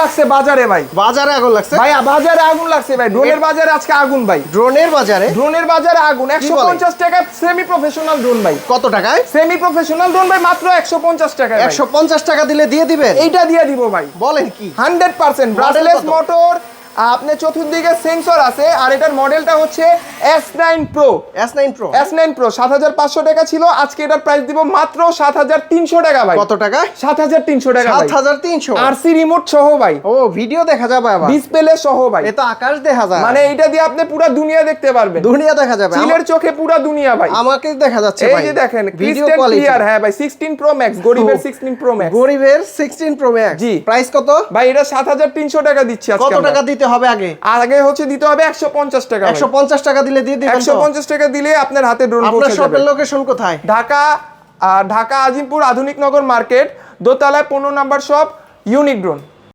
লাগছে বাজারে ভাই, বাজারে আগুন লাগছে ভাই বাজারে আগুন লাগছে ভাই, ড্রোনের বাজারে আজকে আগুন ভাই, ড্রোনের বাজারে আগুন। 150 টাকা সেমি প্রফেশনাল ড্রোন ভাই। কত টাকায়? সেমি প্রফেশনাল ড্রোন ভাই মাত্র 150 টাকা। 150 টাকা দিলে দিয়ে দিবেন? এইটা দিয়ে দিব ভাই। বলেন কি? 100% ব্রাশলেস মোটর, আপনি চতুর্দিকে সেন্সর আছে, আর এটার মডেলটা হচ্ছে S9 Pro। S9 Pro 7500 টাকা ছিল, আজকে এটার প্রাইস দিব মাত্র 7300 টাকা ভাই। কত টাকা? 7300 টাকা ভাই। 7300 আরসি রিমোট সহ ভাই। ও ভিডিও দেখা যাবে আবার, ডিসপ্লে সহ ভাই। এটা আকাশ দেখা যায়, মানে এইটা দিয়ে আপনি পুরো দুনিয়া দেখতে পারবেন, দুনিয়া দেখা যাবে, চিলের চোখে পুরো দুনিয়া ভাই। আমাকে দেখা যাচ্ছে ভাই, এই যে দেখেন ভিডিও ক্রিস্টাল কোয়ালিটি। ক্লিয়ার। হ্যাঁ ভাই 16 Pro Max, গরিবের 16 Pro Max। গরিবের 16 Pro Max। জি। প্রাইস কত ভাই? এটা 7300 টাকা দিচ্ছি আজকে। কত টাকা দিতে হবে আগে? আগে হচ্ছে দিতে হবে 150 টাকা। 150 টাকা দিলে দিয়ে দিবেন? 150 টাকা দিলে আপনার হাতে ড্রোন পৌঁছে আপনার যাবে। শপের লোকেশন কোথায়? ঢাকা আজিমপুর আধুনিক নগর মার্কেট, দোতলায় 15 নাম্বার শপ, ইউনিক ড্রোন।